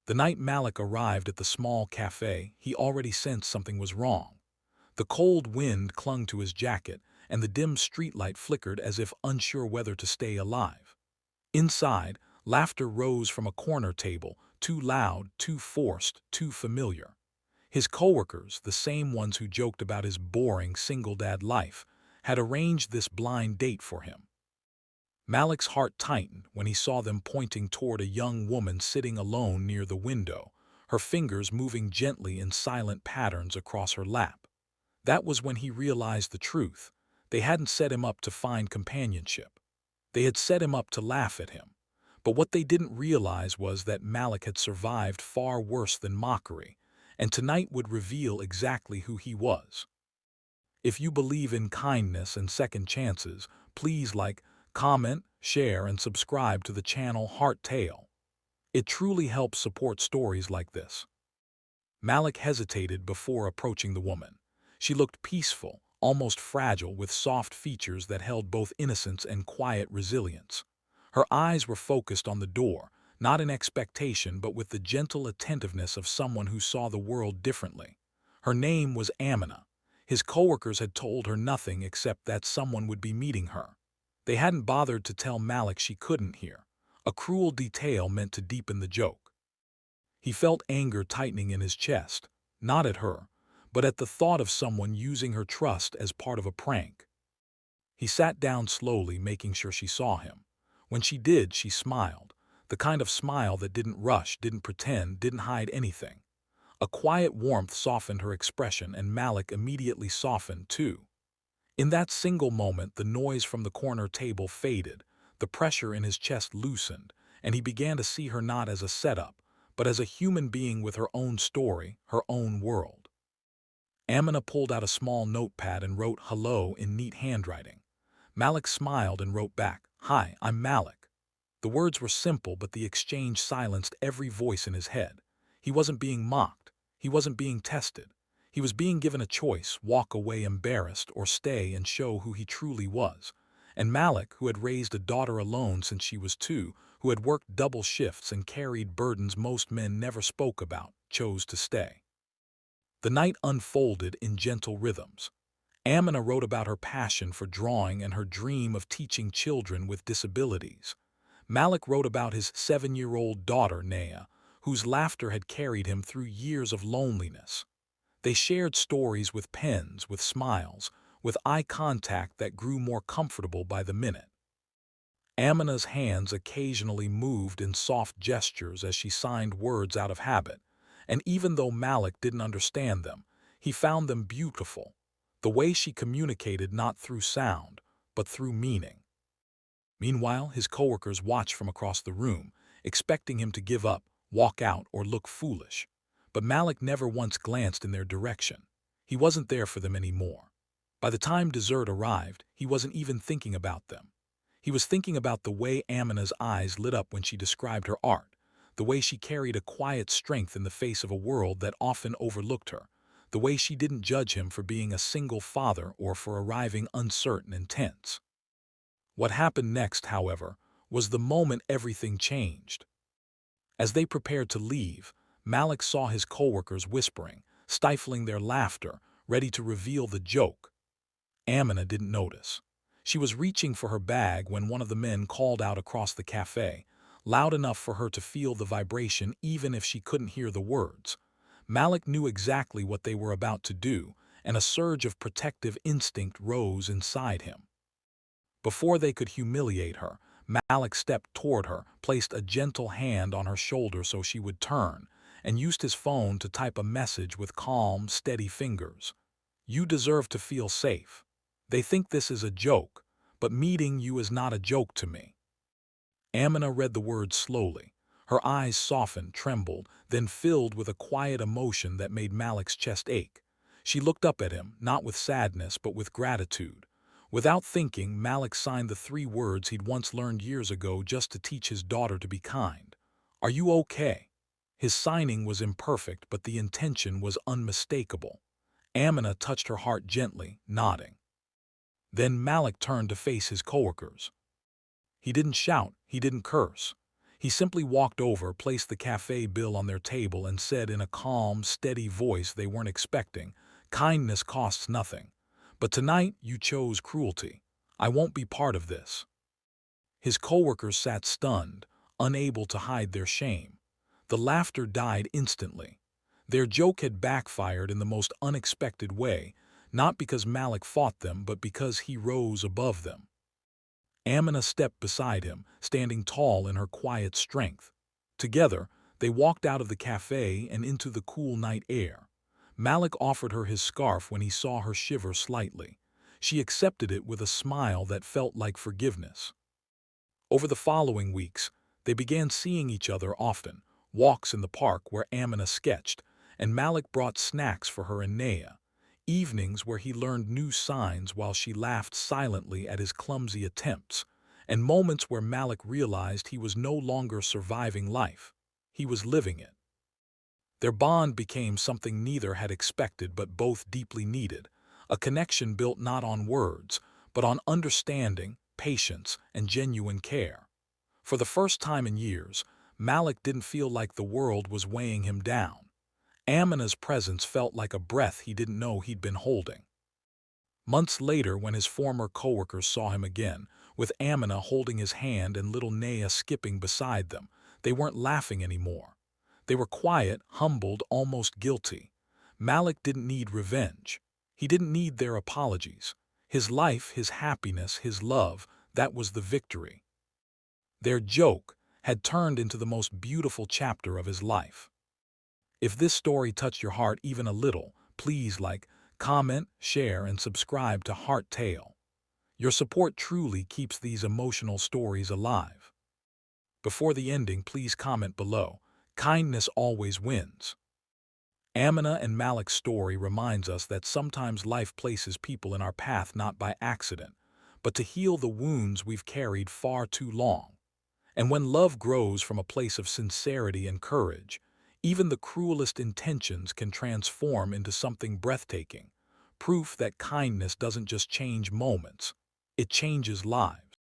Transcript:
The night Malik arrived at the small cafe, he already sensed something was wrong. The cold wind clung to his jacket, and the dim streetlight flickered as if unsure whether to stay alive. Inside, laughter rose from a corner table, too loud, too forced, too familiar. His coworkers, the same ones who joked about his boring single-dad life, had arranged this blind date for him. Malik's heart tightened when he saw them pointing toward a young woman sitting alone near the window, her fingers moving gently in silent patterns across her lap. That was when he realized the truth. They hadn't set him up to find companionship. They had set him up to laugh at him. But what they didn't realize was that Malik had survived far worse than mockery, and tonight would reveal exactly who he was. If you believe in kindness and second chances, please like, comment, share, and subscribe to the channel Heart Tale. It truly helps support stories like this. Malik hesitated before approaching the woman. She looked peaceful, almost fragile, with soft features that held both innocence and quiet resilience. Her eyes were focused on the door, not in expectation but with the gentle attentiveness of someone who saw the world differently. Her name was Amina. His coworkers had told her nothing except that someone would be meeting her. They hadn't bothered to tell Malik she couldn't hear, a cruel detail meant to deepen the joke. He felt anger tightening in his chest, not at her, but at the thought of someone using her trust as part of a prank. He sat down slowly, making sure she saw him. When she did, she smiled, the kind of smile that didn't rush, didn't pretend, didn't hide anything. A quiet warmth softened her expression, and Malik immediately softened too. In that single moment, the noise from the corner table faded, the pressure in his chest loosened, and he began to see her not as a setup, but as a human being with her own story, her own world. Amina pulled out a small notepad and wrote "hello" in neat handwriting. Malik smiled and wrote back, "Hi, I'm Malik." The words were simple, but the exchange silenced every voice in his head. He wasn't being mocked. He wasn't being tested. He was being given a choice: walk away embarrassed or stay and show who he truly was. And Malik, who had raised a daughter alone since she was 2, who had worked double shifts and carried burdens most men never spoke about, chose to stay. The night unfolded in gentle rhythms. Amina wrote about her passion for drawing and her dream of teaching children with disabilities. Malik wrote about his 7-year-old daughter, Naya, whose laughter had carried him through years of loneliness. They shared stories with pens, with smiles, with eye contact that grew more comfortable by the minute. Amina's hands occasionally moved in soft gestures as she signed words out of habit, and even though Malik didn't understand them, he found them beautiful, the way she communicated not through sound, but through meaning. Meanwhile, his coworkers watched from across the room, expecting him to give up, walk out, or look foolish. But Malik never once glanced in their direction. He wasn't there for them anymore. By the time dessert arrived, he wasn't even thinking about them. He was thinking about the way Amina's eyes lit up when she described her art, the way she carried a quiet strength in the face of a world that often overlooked her, the way she didn't judge him for being a single father or for arriving uncertain and tense. What happened next, however, was the moment everything changed. As they prepared to leave, Malik saw his coworkers whispering, stifling their laughter, ready to reveal the joke. Amina didn't notice. She was reaching for her bag when one of the men called out across the cafe, loud enough for her to feel the vibration even if she couldn't hear the words. Malik knew exactly what they were about to do, and a surge of protective instinct rose inside him. Before they could humiliate her, Malik stepped toward her, placed a gentle hand on her shoulder so she would turn, and used his phone to type a message with calm, steady fingers. "You deserve to feel safe. They think this is a joke, but meeting you is not a joke to me." Amina read the words slowly. Her eyes softened, trembled, then filled with a quiet emotion that made Malik's chest ache. She looked up at him, not with sadness but with gratitude. Without thinking, Malik signed the 3 words he'd once learned years ago just to teach his daughter to be kind. "Are you okay?" His signing was imperfect, but the intention was unmistakable. Amina touched her heart gently, nodding. Then Malik turned to face his coworkers. He didn't shout, he didn't curse. He simply walked over, placed the cafe bill on their table, and said in a calm, steady voice they weren't expecting, "Kindness costs nothing. But tonight you chose cruelty. I won't be part of this." His coworkers sat stunned, unable to hide their shame. The laughter died instantly. Their joke had backfired in the most unexpected way, not because Malik fought them, but because he rose above them. Amina stepped beside him, standing tall in her quiet strength. Together, they walked out of the cafe and into the cool night air. Malik offered her his scarf when he saw her shiver slightly. She accepted it with a smile that felt like forgiveness. Over the following weeks, they began seeing each other often, walks in the park where Amina sketched, and Malik brought snacks for her and Naya, evenings where he learned new signs while she laughed silently at his clumsy attempts, and moments where Malik realized he was no longer surviving life, he was living it. Their bond became something neither had expected but both deeply needed, a connection built not on words, but on understanding, patience, and genuine care. For the first time in years, Malik didn't feel like the world was weighing him down. Amina's presence felt like a breath he didn't know he'd been holding. Months later, when his former coworkers saw him again, with Amina holding his hand and little Naya skipping beside them, they weren't laughing anymore. They were quiet, humbled, almost guilty. Malik didn't need revenge. He didn't need their apologies. His life, his happiness, his love, that was the victory. Their joke had turned into the most beautiful chapter of his life. If this story touched your heart even a little, please like, comment, share, and subscribe to Heart Tale. Your support truly keeps these emotional stories alive. Before the ending, please comment below. Kindness always wins. Amina and Malik's story reminds us that sometimes life places people in our path not by accident, but to heal the wounds we've carried far too long. And when love grows from a place of sincerity and courage, even the cruelest intentions can transform into something breathtaking, proof that kindness doesn't just change moments, it changes lives.